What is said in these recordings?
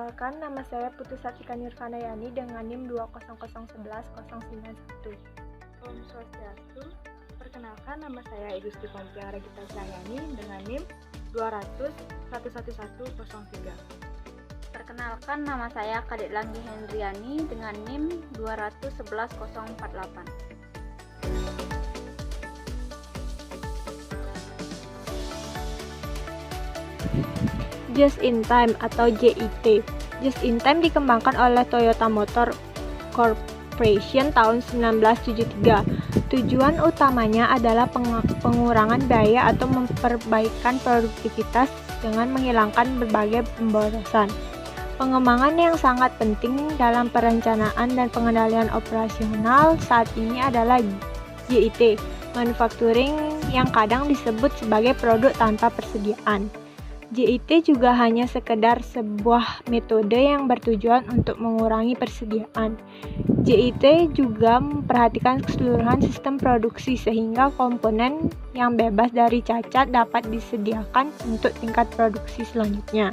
Perkenalkan, nama saya Putu Satika Nirvanayani dengan NIM 20011-091. Om Swastiastu. Perkenalkan, nama saya Ibu Sri Kompiang Regita Cahyani dengan NIM 200111103. Perkenalkan, nama saya Kadek Langgi Hendriani dengan NIM 211048. Just in Time atau JIT. Just in Time dikembangkan oleh Toyota Motor Corporation tahun 1973. Tujuan utamanya adalah pengurangan biaya atau memperbaikan produktivitas dengan menghilangkan berbagai pemborosan. Pengembangan yang sangat penting dalam perencanaan dan pengendalian operasional saat ini adalah JIT, manufacturing yang kadang disebut sebagai produk tanpa persediaan. JIT juga hanya sekedar sebuah metode yang bertujuan untuk mengurangi persediaan. JIT juga memperhatikan keseluruhan sistem produksi sehingga komponen yang bebas dari cacat dapat disediakan untuk tingkat produksi selanjutnya.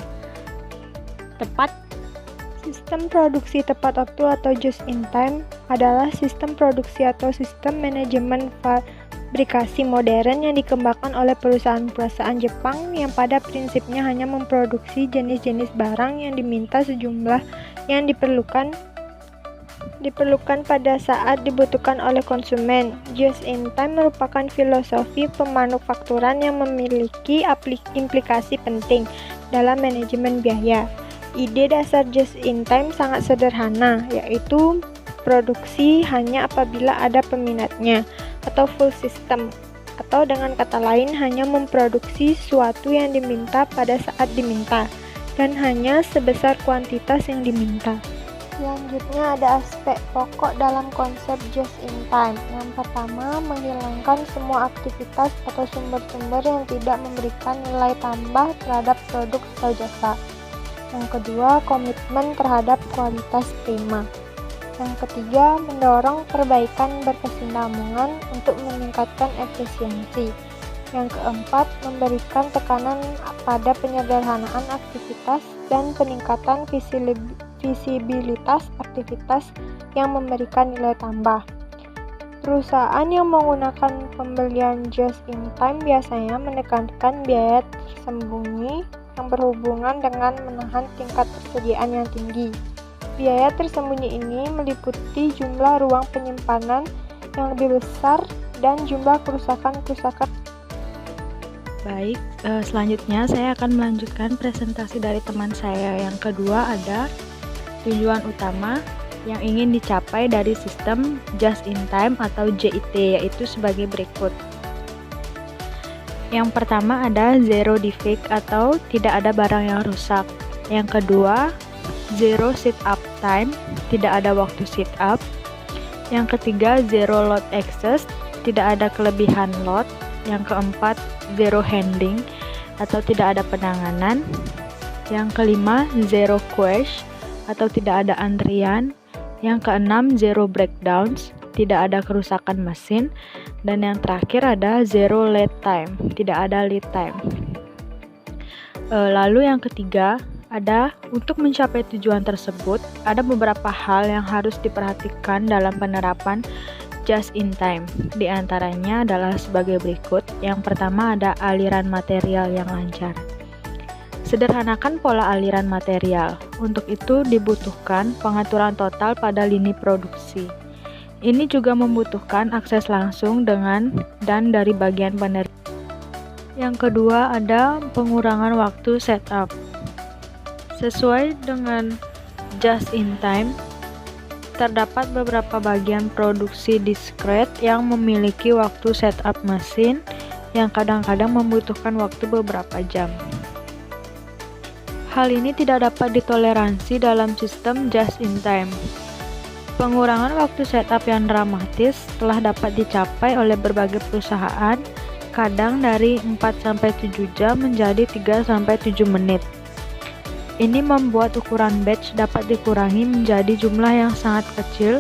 Sistem produksi tepat waktu atau just in time adalah sistem produksi atau sistem manajemen fabrikasi modern yang dikembangkan oleh perusahaan-perusahaan Jepang yang pada prinsipnya hanya memproduksi jenis-jenis barang yang diminta sejumlah yang diperlukan pada saat dibutuhkan oleh konsumen. Just in time merupakan filosofi pemanufakturan yang memiliki implikasi penting dalam manajemen biaya. Ide dasar just in time sangat sederhana, yaitu produksi hanya apabila ada peminatnya, atau full system, atau dengan kata lain hanya memproduksi sesuatu yang diminta pada saat diminta, dan hanya sebesar kuantitas yang diminta. Selanjutnya ada aspek pokok dalam konsep just in time. Yang pertama, menghilangkan semua aktivitas atau sumber-sumber yang tidak memberikan nilai tambah terhadap produk atau jasa. Yang kedua, komitmen terhadap kualitas prima. Yang ketiga, mendorong perbaikan berkesinambungan untuk meningkatkan efisiensi. Yang keempat, memberikan tekanan pada penyederhanaan aktivitas dan peningkatan visibilitas aktivitas yang memberikan nilai tambah. Perusahaan yang menggunakan pembelian just in time biasanya menekankan biaya tersembunyi yang berhubungan dengan menahan tingkat persediaan yang tinggi. Biaya tersembunyi ini meliputi jumlah ruang penyimpanan yang lebih besar dan jumlah kerusakan-kerusakan. Baik, selanjutnya saya akan melanjutkan presentasi dari teman saya. Yang kedua ada tujuan utama yang ingin dicapai dari sistem just in time atau JIT, yaitu sebagai berikut. Yang pertama ada zero defect atau tidak ada barang yang rusak. Yang kedua, zero sit up time, tidak ada waktu sit up. Yang ketiga, zero load excess, tidak ada kelebihan load. Yang keempat, zero handling atau tidak ada penanganan. Yang kelima, zero queues atau tidak ada antrian. Yang keenam, zero breakdowns, tidak ada kerusakan mesin. Dan yang terakhir ada zero lead time, tidak ada lead time. Lalu yang ketiga, ada untuk mencapai tujuan tersebut, ada beberapa hal yang harus diperhatikan dalam penerapan just in time. Di antaranya adalah sebagai berikut. Yang pertama ada aliran material yang lancar. Sederhanakan pola aliran material. Untuk itu dibutuhkan pengaturan total pada lini produksi. Ini juga membutuhkan akses langsung dengan dan dari bagian penerima. Yang kedua ada pengurangan waktu setup. Sesuai dengan just in time, terdapat beberapa bagian produksi diskret yang memiliki waktu setup mesin yang kadang-kadang membutuhkan waktu beberapa jam. Hal ini tidak dapat ditoleransi dalam sistem just in time. Pengurangan waktu setup yang dramatis telah dapat dicapai oleh berbagai perusahaan, kadang dari 4-7 jam menjadi 3-7 menit. Ini membuat ukuran batch dapat dikurangi menjadi jumlah yang sangat kecil,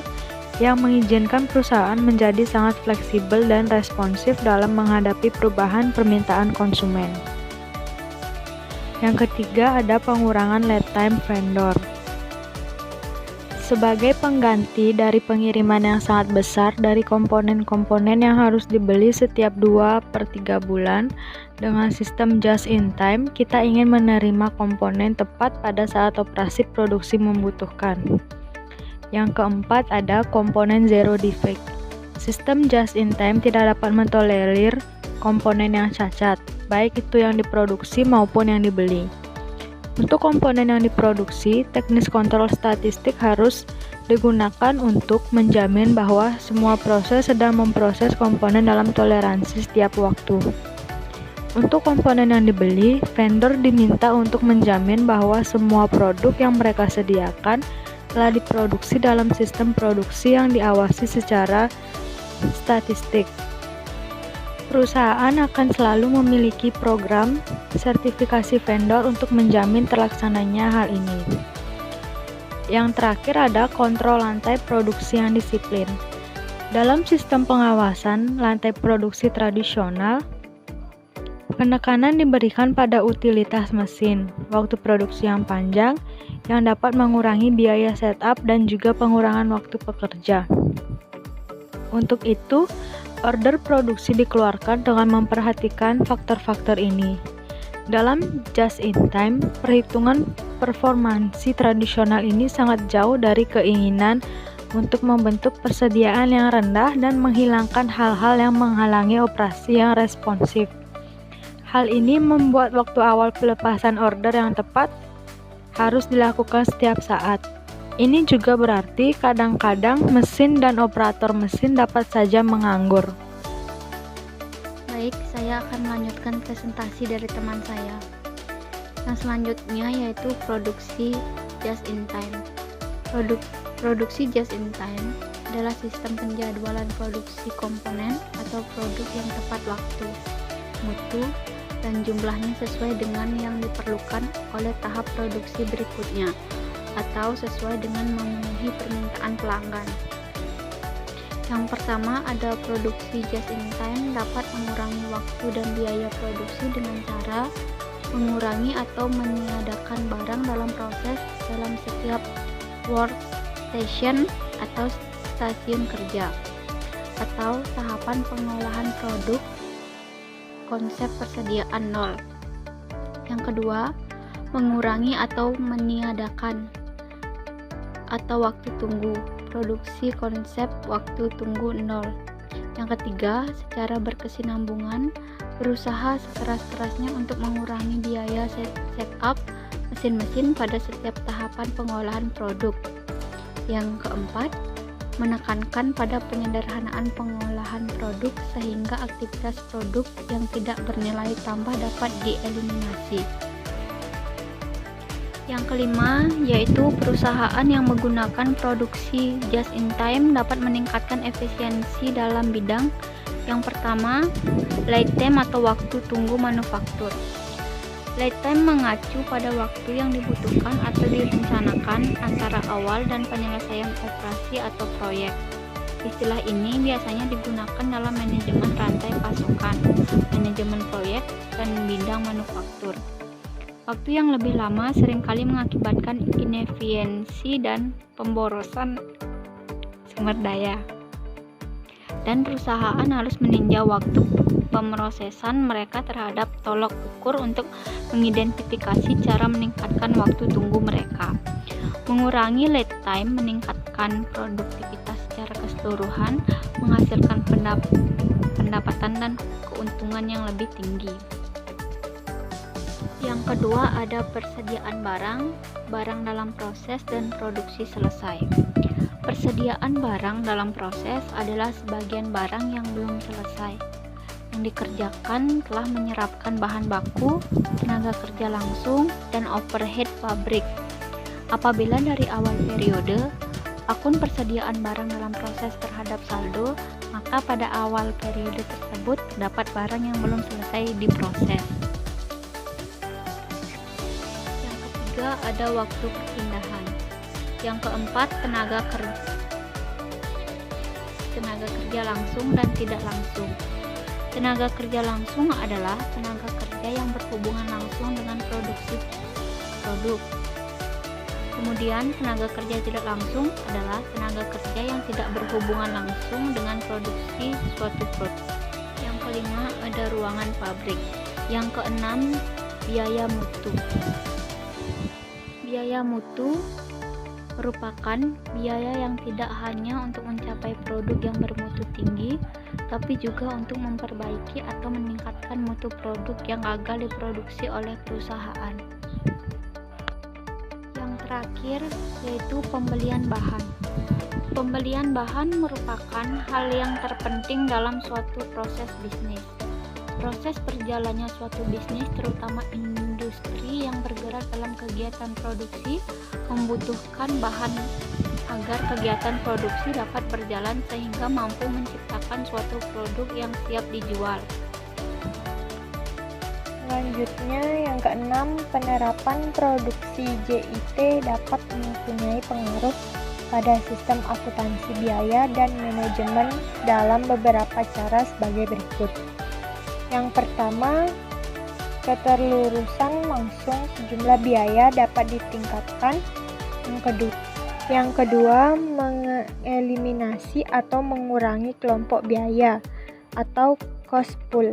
yang mengizinkan perusahaan menjadi sangat fleksibel dan responsif dalam menghadapi perubahan permintaan konsumen. Yang ketiga ada pengurangan lead time vendor. Sebagai pengganti dari pengiriman yang sangat besar dari komponen-komponen yang harus dibeli setiap 2/3 bulan, dengan sistem just in time, kita ingin menerima komponen tepat pada saat operasi produksi membutuhkan. Yang keempat ada komponen zero defect. Sistem just in time tidak dapat mentolerir komponen yang cacat, baik itu yang diproduksi maupun yang dibeli. Untuk komponen yang diproduksi, teknis kontrol statistik harus digunakan untuk menjamin bahwa semua proses sedang memproses komponen dalam toleransi setiap waktu. Untuk komponen yang dibeli, vendor diminta untuk menjamin bahwa semua produk yang mereka sediakan telah diproduksi dalam sistem produksi yang diawasi secara statistik. Perusahaan akan selalu memiliki program sertifikasi vendor untuk menjamin terlaksananya hal ini. Yang terakhir ada kontrol lantai produksi yang disiplin. Dalam sistem pengawasan lantai produksi tradisional, penekanan diberikan pada utilitas mesin, waktu produksi yang panjang, yang dapat mengurangi biaya setup dan juga pengurangan waktu pekerja. Untuk itu, order produksi dikeluarkan dengan memperhatikan faktor-faktor ini. Dalam just in time, perhitungan performansi tradisional ini sangat jauh dari keinginan untuk membentuk persediaan yang rendah dan menghilangkan hal-hal yang menghalangi operasi yang responsif. Hal ini membuat waktu awal pelepasan order yang tepat harus dilakukan setiap saat. Ini juga berarti kadang-kadang mesin dan operator mesin dapat saja menganggur. Baik, saya akan melanjutkan presentasi dari teman saya. Yang selanjutnya yaitu produksi just in time. Produksi just in time adalah sistem penjadwalan produksi komponen atau produk yang tepat waktu, mutu, dan jumlahnya sesuai dengan yang diperlukan oleh tahap produksi berikutnya, atau sesuai dengan memenuhi permintaan pelanggan. Yang pertama ada produksi just in time dapat mengurangi waktu dan biaya produksi dengan cara mengurangi atau meniadakan barang dalam proses dalam setiap workstation atau stasiun kerja, atau tahapan pengolahan produk konsep persediaan nol. Yang kedua, mengurangi atau meniadakan atau waktu tunggu produksi konsep waktu tunggu nol. Yang ketiga, secara berkesinambungan berusaha sekeras-kerasnya untuk mengurangi biaya setup mesin-mesin pada setiap tahapan pengolahan produk. Yang keempat, menekankan pada penyederhanaan pengolahan produk sehingga aktivitas produk yang tidak bernilai tambah dapat dieliminasi. Yang kelima, yaitu perusahaan yang menggunakan produksi just in time dapat meningkatkan efisiensi dalam bidang. Yang pertama, lead time atau waktu tunggu manufaktur. Lead time mengacu pada waktu yang dibutuhkan atau direncanakan antara awal dan penyelesaian operasi atau proyek. Istilah ini biasanya digunakan dalam manajemen rantai pasokan, manajemen proyek, dan bidang manufaktur. Waktu yang lebih lama seringkali mengakibatkan inefisiensi dan pemborosan sumber daya. Dan perusahaan harus meninjau waktu pemrosesan mereka terhadap tolok ukur untuk mengidentifikasi cara meningkatkan waktu tunggu mereka. Mengurangi lead time meningkatkan produktivitas secara keseluruhan, menghasilkan pendapatan dan keuntungan yang lebih tinggi. Yang kedua ada persediaan barang dalam proses dan produksi selesai. Persediaan barang dalam proses adalah sebagian barang yang belum selesai, yang dikerjakan telah menyerapkan bahan baku, tenaga kerja langsung, dan overhead pabrik. Apabila dari awal periode, akun persediaan barang dalam proses terhadap saldo, maka pada awal periode tersebut terdapat barang yang belum selesai diproses. Ada waktu perpindahan. Yang keempat, tenaga kerja langsung dan tidak langsung. Tenaga kerja langsung adalah tenaga kerja yang berhubungan langsung dengan produksi produk. Kemudian, tenaga kerja tidak langsung adalah tenaga kerja yang tidak berhubungan langsung dengan produksi suatu produk. Yang kelima, ada ruangan pabrik. Yang keenam, biaya mutu. Biaya mutu merupakan biaya yang tidak hanya untuk mencapai produk yang bermutu tinggi, tapi juga untuk memperbaiki atau meningkatkan mutu produk yang gagal diproduksi oleh perusahaan. Yang terakhir yaitu pembelian bahan. Pembelian bahan merupakan hal yang terpenting dalam suatu proses bisnis. Proses berjalannya suatu bisnis, terutama industri yang bergerak dalam kegiatan produksi, membutuhkan bahan agar kegiatan produksi dapat berjalan sehingga mampu menciptakan suatu produk yang siap dijual. Selanjutnya, yang keenam, penerapan produksi JIT dapat mempunyai pengaruh pada sistem akuntansi biaya dan manajemen dalam beberapa cara sebagai berikut. Yang pertama, keterlurusan langsung sejumlah biaya dapat ditingkatkan. Yang kedua, mengeliminasi atau mengurangi kelompok biaya atau cost pool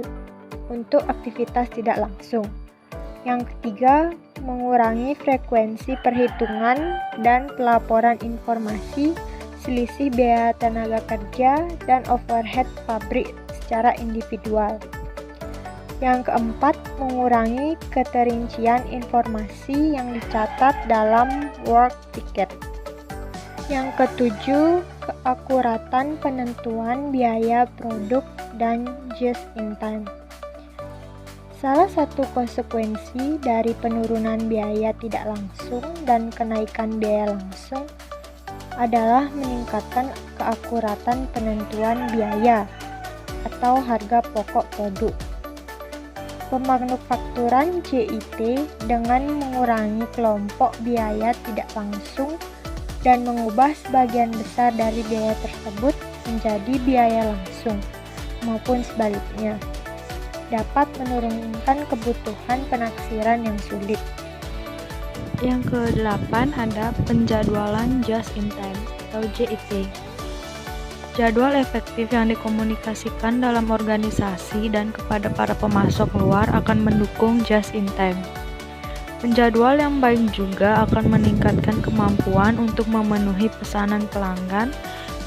untuk aktivitas tidak langsung. Yang ketiga, mengurangi frekuensi perhitungan dan pelaporan informasi, selisih biaya tenaga kerja, dan overhead pabrik secara individual. Yang keempat, mengurangi keterincian informasi yang dicatat dalam work ticket. Yang ketujuh, keakuratan penentuan biaya produk dan just in time. Salah satu konsekuensi dari penurunan biaya tidak langsung dan kenaikan biaya langsung adalah meningkatkan keakuratan penentuan biaya atau harga pokok produk. Pemanufakturan JIT dengan mengurangi kelompok biaya tidak langsung dan mengubah sebagian besar dari biaya tersebut menjadi biaya langsung maupun sebaliknya, dapat menurunkan kebutuhan penaksiran yang sulit. Yang ke-8 ada penjadwalan just in time atau JIT. Jadwal efektif yang dikomunikasikan dalam organisasi dan kepada para pemasok luar akan mendukung just in time. Penjadwal yang baik juga akan meningkatkan kemampuan untuk memenuhi pesanan pelanggan,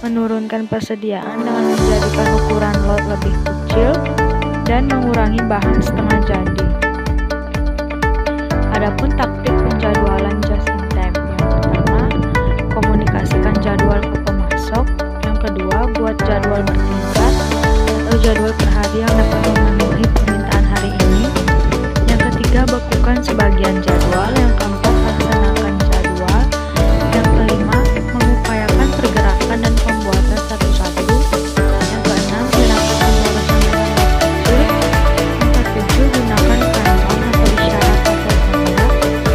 menurunkan persediaan dengan menjadikan ukuran lot lebih kecil, dan mengurangi bahan setengah jadi. Adapun taktik penjadwalan just in time, yang pertama, komunikasikan jadwal ke pemasok. Yang kedua, buat jadwal bertingkat atau jadwal per hari yang dapat memenuhi permintaan hari ini. Yang ketiga, bekukan sebagian jadwal. Yang keempat, laksanakan jadwal. Yang kelima, mengupayakan pergerakan dan pembuatan satu-satu. Yang keenam, dilakukan pemborosan dengan waktu kecil. Yang ketujuh, gunakan kanton atau isyarat atau tanda,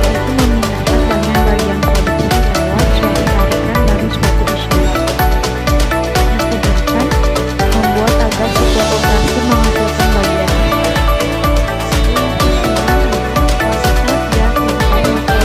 yaitu memindahkan bagian-bagian produksi lewat suatu tarikan dari suatu isyarat. Yang kedelapan, membuat agar sebuah operasi menghasilkan bagian. Yang kesembilan, kualitas just in time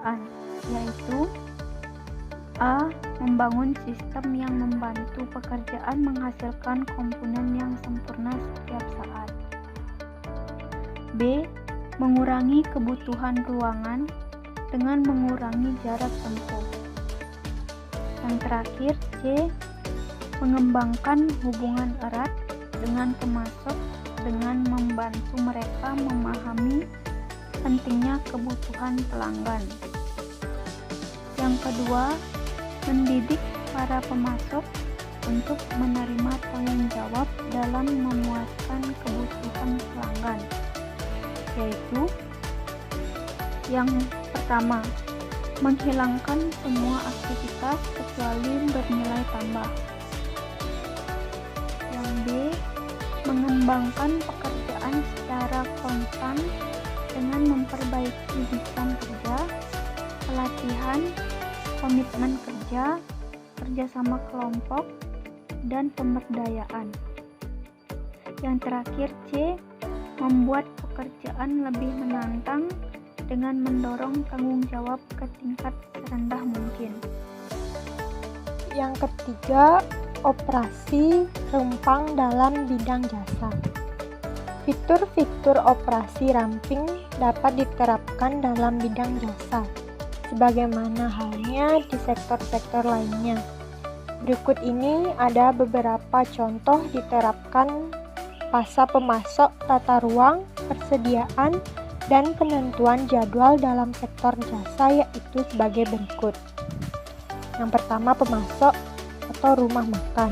pekerjaan, yaitu A. Membangun sistem yang membantu pekerjaan menghasilkan komponen yang sempurna setiap saat. B. Mengurangi kebutuhan ruangan dengan mengurangi jarak tempuh. Yang terakhir, C. Mengembangkan hubungan erat dengan pemasok dengan membantu mereka memahami pentingnya kebutuhan pelanggan. Yang kedua, mendidik para pemasok untuk menerima tanggung jawab dalam memuaskan kebutuhan pelanggan, yaitu yang pertama, menghilangkan semua aktivitas kecuali bernilai tambah. Yang B, mengembangkan pekerjaan secara konstan dengan memperbaiki jam kerja, pelatihan, komitmen kerja, kerjasama kelompok, dan pemberdayaan. Yang terakhir C, membuat pekerjaan lebih menantang dengan mendorong tanggung jawab ke tingkat serendah mungkin. Yang ketiga, operasi rempang dalam bidang jasa. Fitur-fitur operasi ramping dapat diterapkan dalam bidang jasa, sebagaimana halnya di sektor-sektor lainnya. Berikut ini ada beberapa contoh diterapkan pasa pemasok tata ruang, persediaan, dan penentuan jadwal dalam sektor jasa, yaitu sebagai berikut. Yang pertama, pemasok atau rumah makan.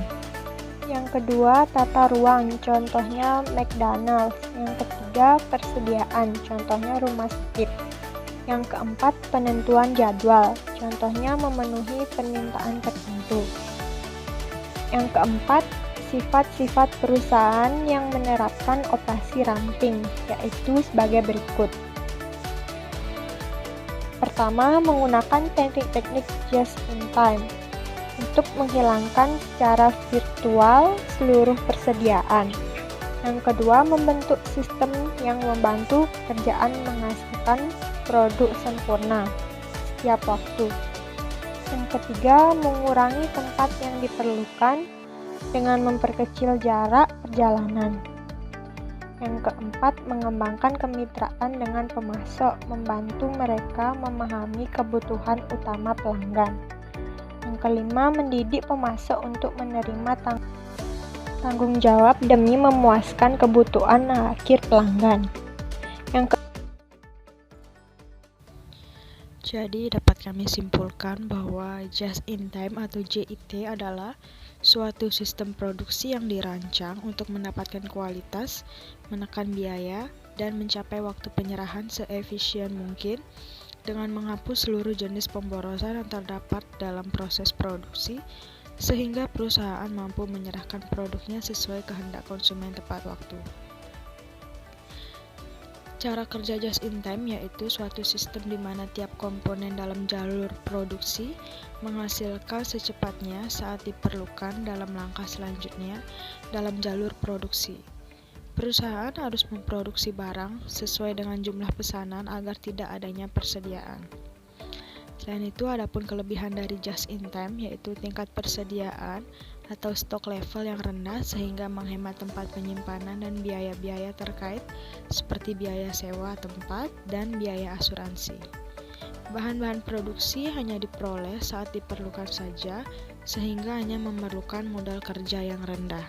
Yang kedua, tata ruang, contohnya McDonald's. Yang ketiga, persediaan, contohnya rumah sakit. Yang keempat, penentuan jadwal, contohnya memenuhi permintaan tertentu. Yang keempat, sifat-sifat perusahaan yang menerapkan operasi ramping, yaitu sebagai berikut. Pertama, menggunakan teknik-teknik just in time untuk menghilangkan secara virtual seluruh persediaan. Yang kedua, membentuk sistem yang membantu pekerjaan menghasilkan produk sempurna setiap waktu. Yang ketiga, mengurangi tempat yang diperlukan dengan memperkecil jarak perjalanan. Yang keempat, mengembangkan kemitraan dengan pemasok, membantu mereka memahami kebutuhan utama pelanggan. Yang kelima, mendidik pemasok untuk menerima tanggung jawab demi memuaskan kebutuhan akhir pelanggan. Jadi dapat kami simpulkan bahwa just in time atau JIT adalah suatu sistem produksi yang dirancang untuk mendapatkan kualitas, menekan biaya, dan mencapai waktu penyerahan seefisien mungkin dengan menghapus seluruh jenis pemborosan yang terdapat dalam proses produksi, sehingga perusahaan mampu menyerahkan produknya sesuai kehendak konsumen tepat waktu. Cara kerja just in time yaitu suatu sistem di mana tiap komponen dalam jalur produksi menghasilkan secepatnya saat diperlukan dalam langkah selanjutnya dalam jalur produksi. Perusahaan harus memproduksi barang sesuai dengan jumlah pesanan agar tidak adanya persediaan. Selain itu, adapun kelebihan dari just in time yaitu tingkat persediaan atau stok level yang rendah sehingga menghemat tempat penyimpanan dan biaya-biaya terkait seperti biaya sewa tempat dan biaya asuransi. Bahan-bahan produksi hanya diperoleh saat diperlukan saja sehingga hanya memerlukan modal kerja yang rendah.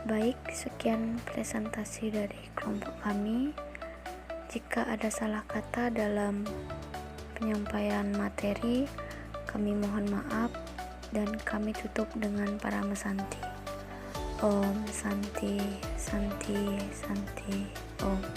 Baik, sekian presentasi dari kelompok kami. Jika ada salah kata dalam penyampaian materi, kami mohon maaf dan kami tutup dengan Parama Santi. Om Santi, Santi, Santi, Om.